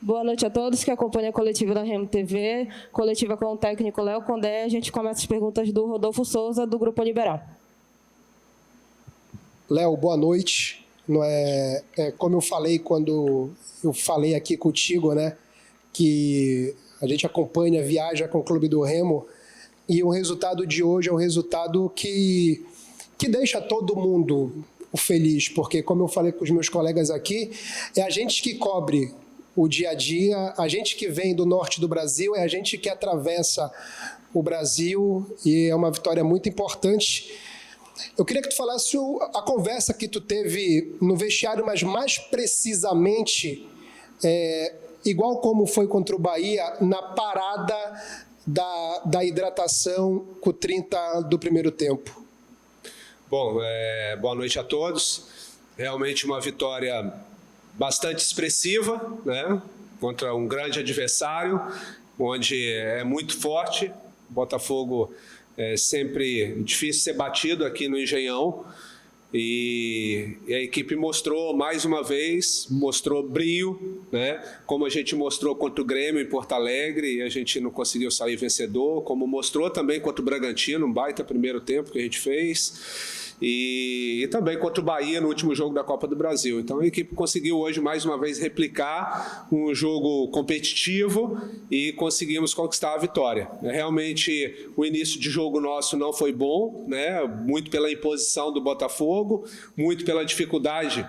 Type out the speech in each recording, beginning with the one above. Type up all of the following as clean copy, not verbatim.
Boa noite a todos que acompanham a coletiva da Remo TV, coletiva com o técnico Léo Condé. A gente começa as perguntas do Rodolfo Souza, do Grupo Liberal. Léo, boa noite. Como eu falei quando eu falei aqui contigo, né, que a gente acompanha, viaja com o Clube do Remo, e o resultado de hoje é um resultado que deixa todo mundo feliz, porque, como eu falei com os meus colegas aqui, é a gente que cobre o dia a dia, a gente que vem do norte do Brasil, é a gente que atravessa o Brasil, e é uma vitória muito importante. Eu queria que tu falasse a conversa que tu teve no vestiário, mas mais precisamente, igual como foi contra o Bahia, na parada da hidratação com 30 do primeiro tempo. Bom, boa noite a todos. Realmente uma vitória bastante expressiva, né? Contra um grande adversário, onde é muito forte. Botafogo é sempre difícil ser batido aqui no Engenhão. E a equipe mostrou mais uma vez, mostrou brio, né? Como a gente mostrou contra o Grêmio em Porto Alegre e a gente não conseguiu sair vencedor, como mostrou também contra o Bragantino, um baita primeiro tempo que a gente fez, e também contra o Bahia no último jogo da Copa do Brasil. Então a equipe conseguiu hoje mais uma vez replicar um jogo competitivo e conseguimos conquistar a vitória. Realmente o início de jogo nosso não foi bom, né? Muito pela imposição do Botafogo, muito pela dificuldade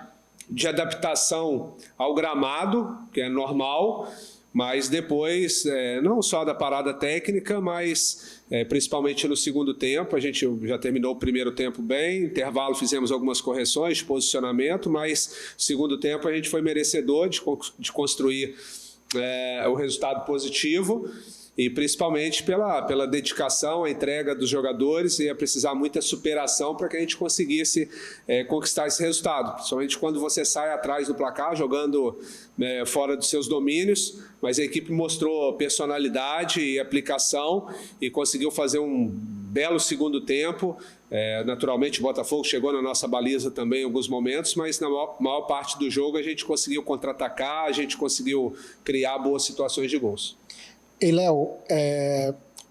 de adaptação ao gramado, que é normal, mas depois, não só da parada técnica, mas principalmente no segundo tempo, a gente já terminou o primeiro tempo bem, intervalo fizemos algumas correções de posicionamento, mas no segundo tempo a gente foi merecedor de construir o resultado positivo, e principalmente pela dedicação, a entrega dos jogadores, e ia precisar muita superação para que a gente conseguisse conquistar esse resultado, principalmente quando você sai atrás do placar, jogando fora dos seus domínios, mas a equipe mostrou personalidade e aplicação e conseguiu fazer um belo segundo tempo. Naturalmente o Botafogo chegou na nossa baliza também em alguns momentos, mas na maior parte do jogo a gente conseguiu contra-atacar, a gente conseguiu criar boas situações de gols. E, Léo,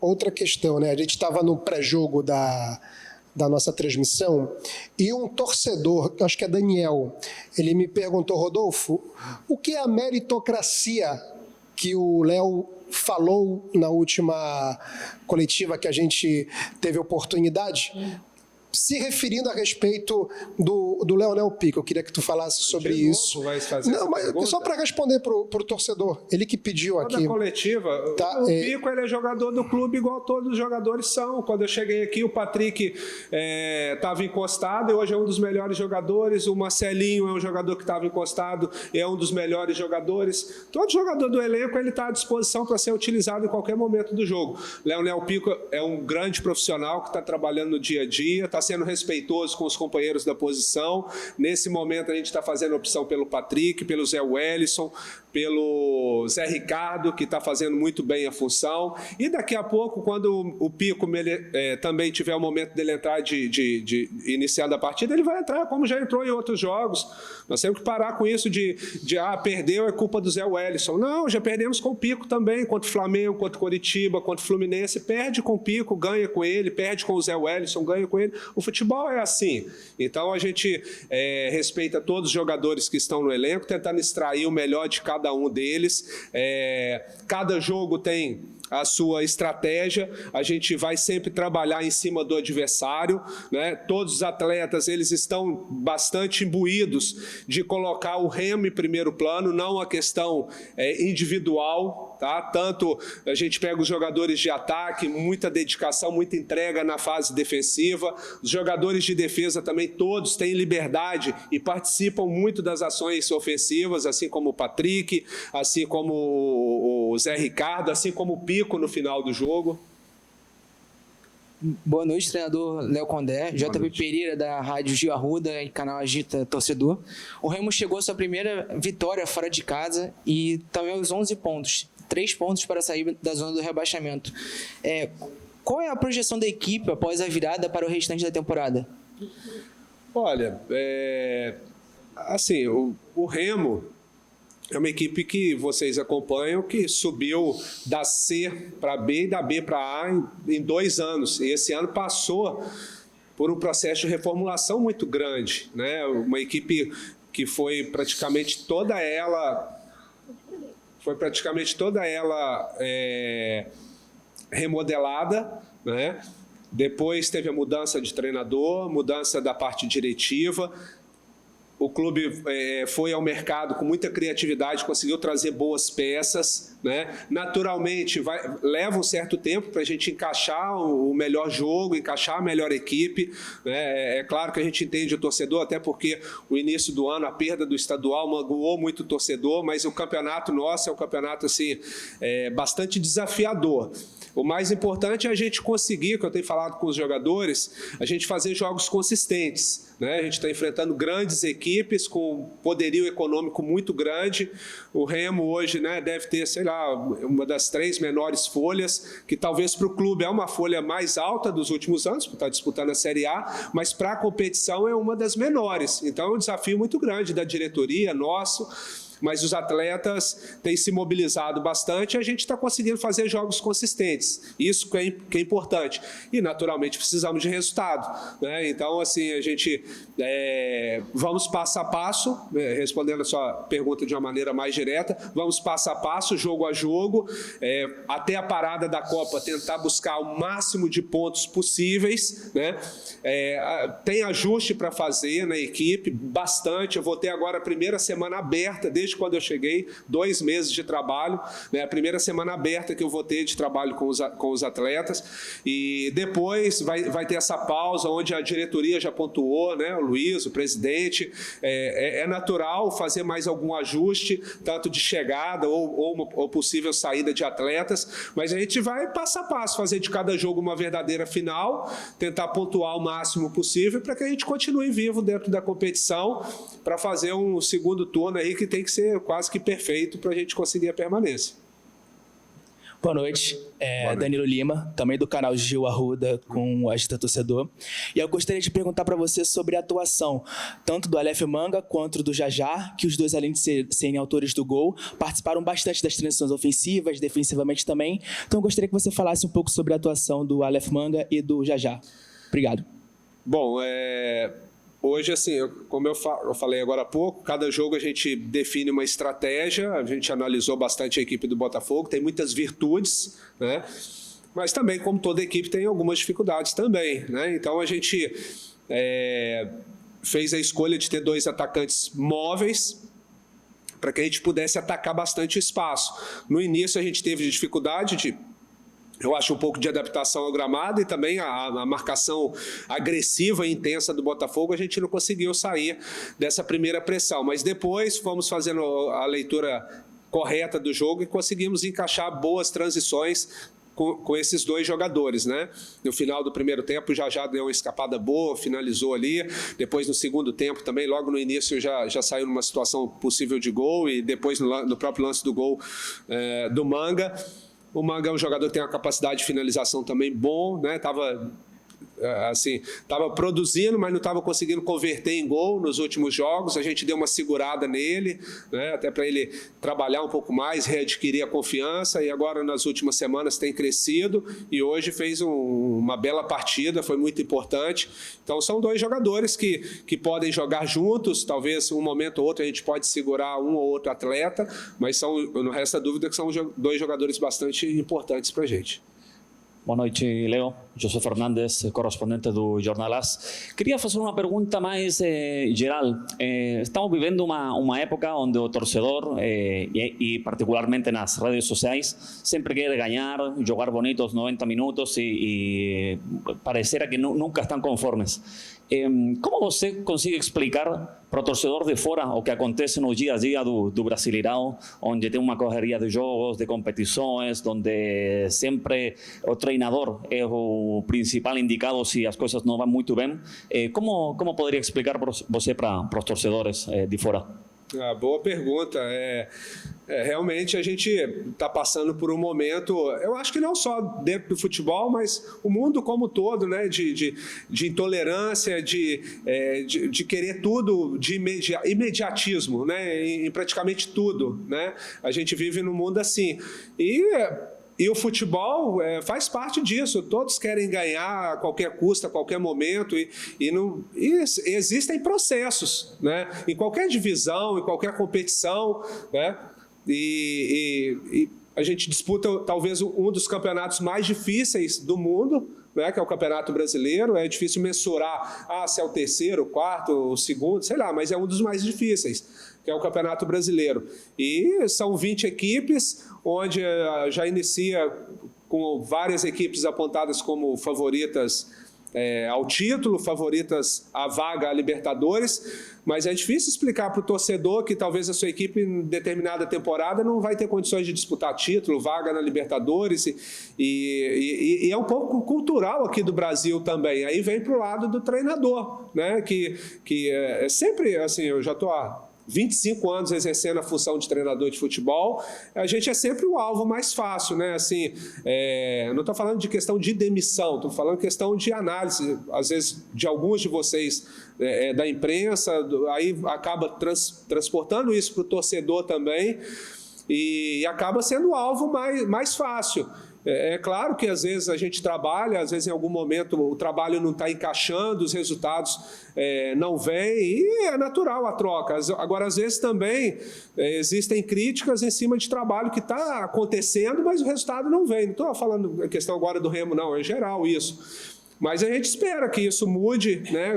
outra questão, né? A gente estava no pré-jogo da nossa transmissão e um torcedor, acho que é Daniel, ele me perguntou: Rodolfo, o que é a meritocracia que o Léo falou na última coletiva que a gente teve oportunidade? Se referindo a respeito do Leonel Pico, eu queria que tu falasse sobre isso. Vai fazer não, mas só para responder para o torcedor, ele que pediu aqui. Na coletiva, o Pico ele é jogador do clube igual todos os jogadores são. Quando eu cheguei aqui, o Patrick estava encostado e hoje é um dos melhores jogadores. O Marcelinho é um jogador que estava encostado e é um dos melhores jogadores. Todo jogador do elenco está à disposição para ser utilizado em qualquer momento do jogo. Leonel Pico é um grande profissional que está trabalhando no dia a dia, está sendo respeitoso com os companheiros da posição. Nesse momento a gente está fazendo opção pelo Patrick, pelo Zé Wellison, pelo Zé Ricardo, que está fazendo muito bem a função. E daqui a pouco, quando o Pico também tiver o momento dele entrar de iniciando a partida, ele vai entrar, como já entrou em outros jogos. Nós temos que parar com isso de perdeu, é culpa do Zé Wellison. Não, já perdemos com o Pico também, contra o Flamengo, contra o Coritiba, contra o Fluminense. Perde com o Pico, ganha com ele, perde com o Zé Wellison, ganha com ele. O futebol é assim. Então a gente respeita todos os jogadores que estão no elenco, tentando extrair o melhor de cada um deles. Cada jogo tem a sua estratégia, a gente vai sempre trabalhar em cima do adversário, né? Todos os atletas, eles estão bastante imbuídos de colocar o Remo em primeiro plano, não a questão individual, tá? Tanto a gente pega os jogadores de ataque, muita dedicação, muita entrega na fase defensiva, os jogadores de defesa também, todos têm liberdade e participam muito das ações ofensivas, assim como o Patrick, assim como o Zé Ricardo, assim como o Pico no final do jogo. Boa noite, treinador Léo Condé, JP Pereira da Rádio Gil Arruda e canal Agita Torcedor. O Remo chegou à sua primeira vitória fora de casa e também aos 11 pontos, 3 pontos para sair da zona do rebaixamento. Qual é a projeção da equipe após a virada para o restante da temporada? Olha, assim, o Remo, é uma equipe que vocês acompanham, que subiu da C para B e da B para A em 2 anos. E esse ano passou por um processo de reformulação muito grande, né? Uma equipe que foi praticamente toda ela remodelada, né? Depois teve a mudança de treinador, mudança da parte diretiva. O clube foi ao mercado com muita criatividade, conseguiu trazer boas peças, né? Naturalmente, leva um certo tempo para a gente encaixar o melhor jogo, encaixar a melhor equipe, né? É claro que a gente entende o torcedor, até porque o início do ano, a perda do estadual magoou muito o torcedor, mas o campeonato nosso é um campeonato assim, bastante desafiador. O mais importante é a gente conseguir, que eu tenho falado com os jogadores, a gente fazer jogos consistentes, né? A gente está enfrentando grandes equipes com poderio econômico muito grande. O Remo hoje, né, deve ter, sei lá, uma das 3 menores folhas, que talvez para o clube é uma folha mais alta dos últimos anos, porque está disputando a Série A, mas para a competição é uma das menores. Então é um desafio muito grande da diretoria, nosso. Mas os atletas têm se mobilizado bastante e a gente está conseguindo fazer jogos consistentes. Isso que é importante. E, naturalmente, precisamos de resultado, né? Então, assim, a gente vamos passo a passo, respondendo a sua pergunta de uma maneira mais direta, vamos passo a passo, jogo a jogo, até a parada da Copa, tentar buscar o máximo de pontos possíveis, né? Tem ajuste para fazer na equipe, bastante. Eu vou ter agora a primeira semana aberta, desde quando eu cheguei, 2 meses de trabalho, né? A primeira semana aberta que eu vou ter de trabalho com os atletas, e depois vai ter essa pausa onde a diretoria já pontuou, né? O Luiz, o presidente, é natural fazer mais algum ajuste, tanto de chegada ou possível saída de atletas, mas a gente vai passo a passo, fazer de cada jogo uma verdadeira final, tentar pontuar o máximo possível para que a gente continue vivo dentro da competição, para fazer um segundo turno aí que tem que ser quase que perfeito para a gente conseguir a permanência. Boa noite, Danilo Lima, também do canal Gil Arruda com o Agita Torcedor. E eu gostaria de perguntar para você sobre a atuação, tanto do Aleph Manga quanto do Jajá, que os dois, além de serem autores do gol, participaram bastante das transições ofensivas, defensivamente também. Então eu gostaria que você falasse um pouco sobre a atuação do Aleph Manga e do Jajá. Obrigado. Bom, hoje, assim, como eu falei agora há pouco, cada jogo a gente define uma estratégia, a gente analisou bastante a equipe do Botafogo, tem muitas virtudes, né? Mas também, como toda equipe, tem algumas dificuldades também, né? Então, a gente fez a escolha de ter 2 atacantes móveis para que a gente pudesse atacar bastante espaço. No início, a gente teve dificuldade eu acho um pouco de adaptação ao gramado e também a marcação agressiva e intensa do Botafogo, a gente não conseguiu sair dessa primeira pressão. Mas depois fomos fazendo a leitura correta do jogo e conseguimos encaixar boas transições com esses 2 jogadores, né? No final do primeiro tempo já deu uma escapada boa, finalizou ali. Depois no segundo tempo também, logo no início já saiu numa situação possível de gol e depois no próprio lance do gol do Manga. O Manga é um jogador que tem uma capacidade de finalização também bom, né? Estava produzindo, mas não estava conseguindo converter em gol nos últimos jogos. A gente deu uma segurada nele, né? Até para ele trabalhar um pouco mais, readquirir a confiança, e agora nas últimas semanas tem crescido e hoje fez uma bela partida, foi muito importante. Então são 2 jogadores que podem jogar juntos, talvez um momento ou outro a gente pode segurar um ou outro atleta, mas não resta dúvida que são 2 jogadores bastante importantes para a gente. Boa noite, Leo. José Fernandes, correspondente do Jornal AS. Queria fazer uma pergunta mais geral. Estamos vivendo uma época onde o torcedor, e particularmente nas redes sociais, sempre quer ganhar, jogar bonito os 90 minutos e parecerá que nunca estão conformes. Como você consegue explicar para o torcedor de fora o que acontece no dia a dia do Brasileirão, onde tem uma correria de jogos, de competições, onde sempre o treinador é o principal indicado se as coisas não vão muito bem? Como poderia explicar você para os torcedores de fora? Boa pergunta. Realmente a gente está passando por um momento, eu acho que não só dentro do futebol, mas o mundo como um todo, né, de intolerância, de querer tudo, de imediatismo, né, em praticamente tudo, né? A gente vive num mundo assim. E o futebol faz parte disso. Todos querem ganhar a qualquer custo, a qualquer momento. E existem processos, né? Em qualquer divisão, em qualquer competição, né? E a gente disputa talvez um dos campeonatos mais difíceis do mundo, né, que é o Campeonato Brasileiro. É difícil mensurar se é o terceiro, o quarto, o segundo, sei lá, mas é um dos mais difíceis, que é o Campeonato Brasileiro. E são 20 equipes, onde já inicia com várias equipes apontadas como favoritas ao título, favoritas à vaga à Libertadores, mas é difícil explicar para o torcedor que talvez a sua equipe em determinada temporada não vai ter condições de disputar título, vaga na Libertadores, e é um pouco cultural aqui do Brasil também. Aí vem para o lado do treinador, né? Que é sempre assim, eu já estou há 25 anos exercendo a função de treinador de futebol, a gente é sempre o alvo mais fácil, né? Assim, não estou falando de questão de demissão, estou falando questão de análise, às vezes, de alguns de vocês da imprensa, aí acaba transportando isso para o torcedor também, e acaba sendo o alvo mais fácil. É claro que às vezes a gente trabalha, às vezes em algum momento o trabalho não está encaixando, os resultados não vêm, e é natural a troca. Agora, às vezes também existem críticas em cima de trabalho que está acontecendo, mas o resultado não vem. Não estou falando a questão agora do Remo, não, é geral isso. Mas a gente espera que isso mude, né?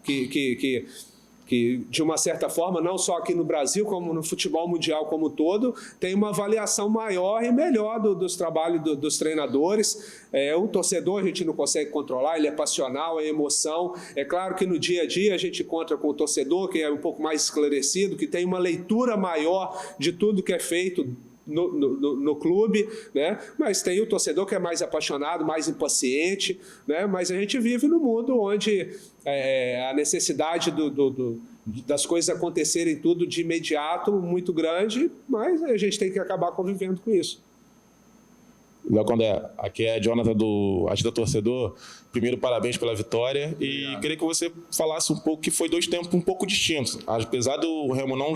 Que de uma certa forma, não só aqui no Brasil, como no futebol mundial como um todo, tem uma avaliação maior e melhor dos trabalhos dos treinadores. O torcedor a gente não consegue controlar, ele é passional, é emoção. É claro que no dia a dia a gente encontra com o torcedor, que é um pouco mais esclarecido, que tem uma leitura maior de tudo que é feito no clube, né? Mas tem o torcedor que é mais apaixonado, mais impaciente, né? Mas a gente vive num mundo onde a necessidade das coisas acontecerem tudo de imediato, muito grande, mas a gente tem que acabar convivendo com isso. Léo Condé, aqui é Jonathan do Agita Torcedor. Primeiro, parabéns pela vitória. E queria que você falasse um pouco que foi 2 tempos um pouco distintos. Apesar do Remo não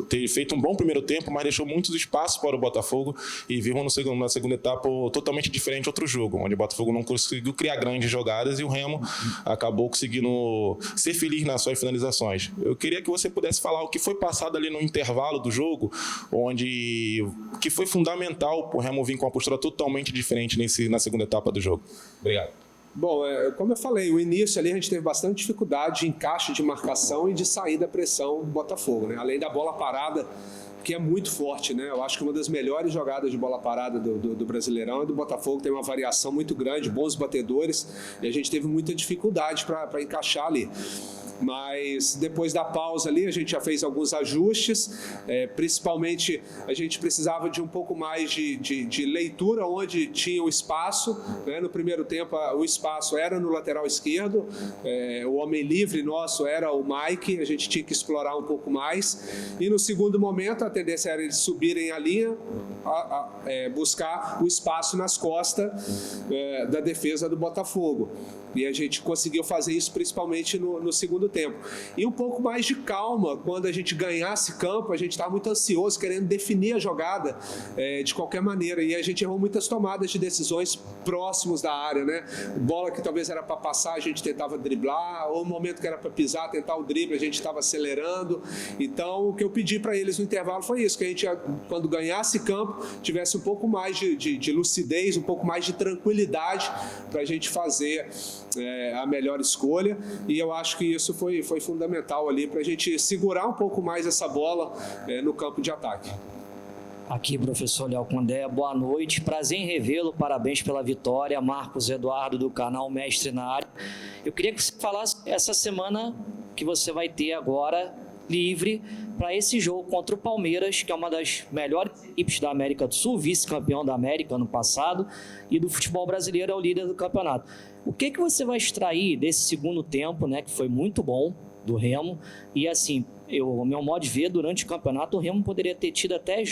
ter feito um bom primeiro tempo, mas deixou muitos espaços para o Botafogo, e vimos na segunda etapa totalmente diferente outro jogo, onde o Botafogo não conseguiu criar grandes jogadas e o Remo acabou conseguindo ser feliz nas suas finalizações. Eu queria que você pudesse falar o que foi passado ali no intervalo do jogo, que foi fundamental para o Remo vir com uma postura totalmente diferente na segunda etapa do jogo. Obrigado. Bom, como eu falei, o início ali a gente teve bastante dificuldade de encaixe de marcação e de sair da pressão do Botafogo, né? Além da bola parada, que é muito forte, né? Eu acho que uma das melhores jogadas de bola parada do Brasileirão é do Botafogo, tem uma variação muito grande, bons batedores, e a gente teve muita dificuldade para encaixar ali. Mas depois da pausa ali, a gente já fez alguns ajustes, principalmente a gente precisava de um pouco mais de leitura onde tinha o espaço, né? No primeiro tempo o espaço era no lateral esquerdo, o homem livre nosso era o Mike, a gente tinha que explorar um pouco mais, e no segundo momento a tendência era eles subirem a linha, buscar o espaço nas costas da defesa do Botafogo. E a gente conseguiu fazer isso principalmente no segundo tempo. E um pouco mais de calma, quando a gente ganhasse campo, a gente estava muito ansioso, querendo definir a jogada de qualquer maneira. E a gente errou muitas tomadas de decisões próximos da área, né? Bola que talvez era para passar, a gente tentava driblar, ou o momento que era para pisar, tentar o drible, a gente estava acelerando. Então, o que eu pedi para eles no intervalo foi isso, que a gente, quando ganhasse campo, tivesse um pouco mais de lucidez, um pouco mais de tranquilidade para a gente fazer a melhor escolha, e eu acho que isso foi fundamental ali para a gente segurar um pouco mais essa bola no campo de ataque. Aqui, professor Léo Condé, boa noite, prazer em revê-lo, parabéns pela vitória, Marcos Eduardo do canal Mestre na Área. Eu queria que você falasse essa semana que você vai ter agora livre para esse jogo contra o Palmeiras, que é uma das melhores equipes da América do Sul, vice-campeão da América ano passado, e do futebol brasileiro é o líder do campeonato. O que você vai extrair desse segundo tempo, né, que foi muito bom, do Remo? E assim, o meu modo de ver, durante o campeonato, o Remo poderia ter tido até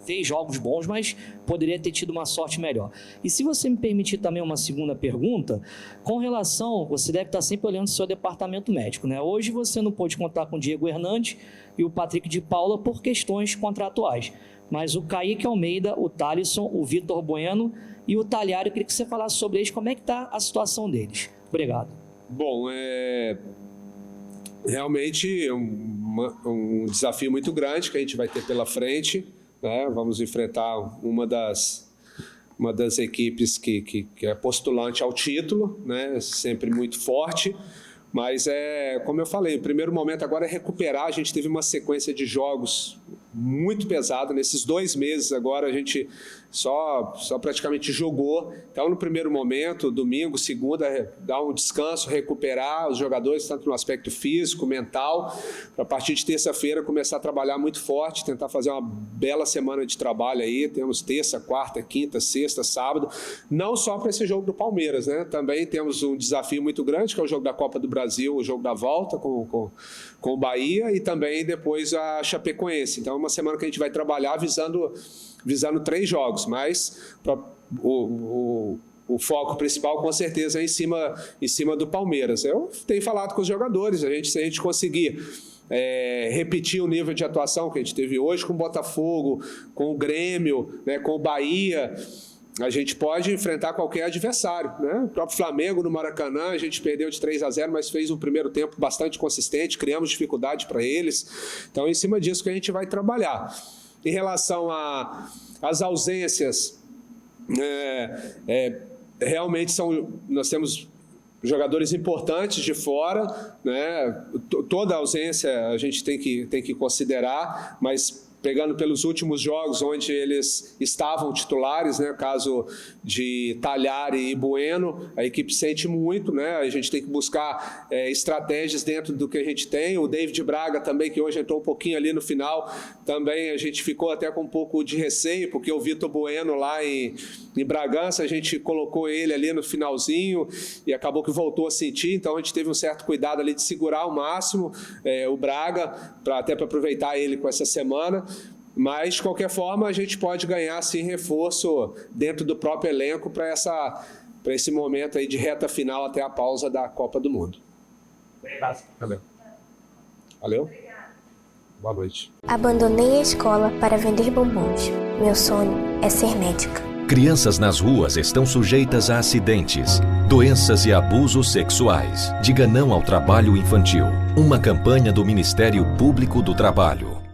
fez jogos bons, mas poderia ter tido uma sorte melhor. E se você me permitir também uma segunda pergunta, com relação, você deve estar sempre olhando o seu departamento médico, né? Hoje você não pôde contar com o Diego Hernandes e o Patrick de Paula por questões contratuais, mas o Kaique Almeida, o Thalisson, o Vitor Bueno e o Talhari, eu queria que você falasse sobre eles, como é que está a situação deles. Obrigado. Bom, realmente um desafio muito grande que a gente vai ter pela frente, né? Vamos enfrentar uma das equipes que é postulante ao título, né? Sempre muito forte, mas como eu falei, o primeiro momento agora é recuperar. A gente teve uma sequência de jogos muito pesada nesses 2 meses. Agora a gente só praticamente jogou. Então, no primeiro momento, domingo, segunda, dar um descanso, recuperar os jogadores, tanto no aspecto físico, mental, para a partir de terça-feira começar a trabalhar muito forte, tentar fazer uma bela semana de trabalho aí. Temos terça, quarta, quinta, sexta, sábado, não só para esse jogo do Palmeiras, né? Também temos um desafio muito grande, que é o jogo da Copa do Brasil, o jogo da volta com o Bahia, e também depois a Chapecoense. Então, é uma semana que a gente vai trabalhar visando 3 jogos, mas o foco principal com certeza é em cima do Palmeiras. Eu tenho falado com os jogadores, se a gente conseguir repetir o nível de atuação que a gente teve hoje com o Botafogo, com o Grêmio, né, com o Bahia, a gente pode enfrentar qualquer adversário, né? O próprio Flamengo no Maracanã, a gente perdeu de 3-0, mas fez um primeiro tempo bastante consistente, criamos dificuldade para eles. Então, em cima disso que a gente vai trabalhar. Em relação às ausências, realmente nós temos jogadores importantes de fora, né? Toda ausência a gente tem que considerar, mas pegando pelos últimos jogos onde eles estavam titulares, né, caso de Talhari e Bueno, a equipe sente muito, né, a gente tem que buscar estratégias dentro do que a gente tem. O David Braga também, que hoje entrou um pouquinho ali no final, também a gente ficou até com um pouco de receio, porque o Vitor Bueno lá em Bragança, a gente colocou ele ali no finalzinho e acabou que voltou a sentir, então a gente teve um certo cuidado ali de segurar ao máximo o Braga, até para aproveitar ele com essa semana. Mas, de qualquer forma, a gente pode ganhar, sim, reforço dentro do próprio elenco para esse momento aí de reta final até a pausa da Copa do Mundo. Valeu. Boa noite. Abandonei a escola para vender bombons. Meu sonho é ser médica. Crianças nas ruas estão sujeitas a acidentes, doenças e abusos sexuais. Diga não ao trabalho infantil. Uma campanha do Ministério Público do Trabalho.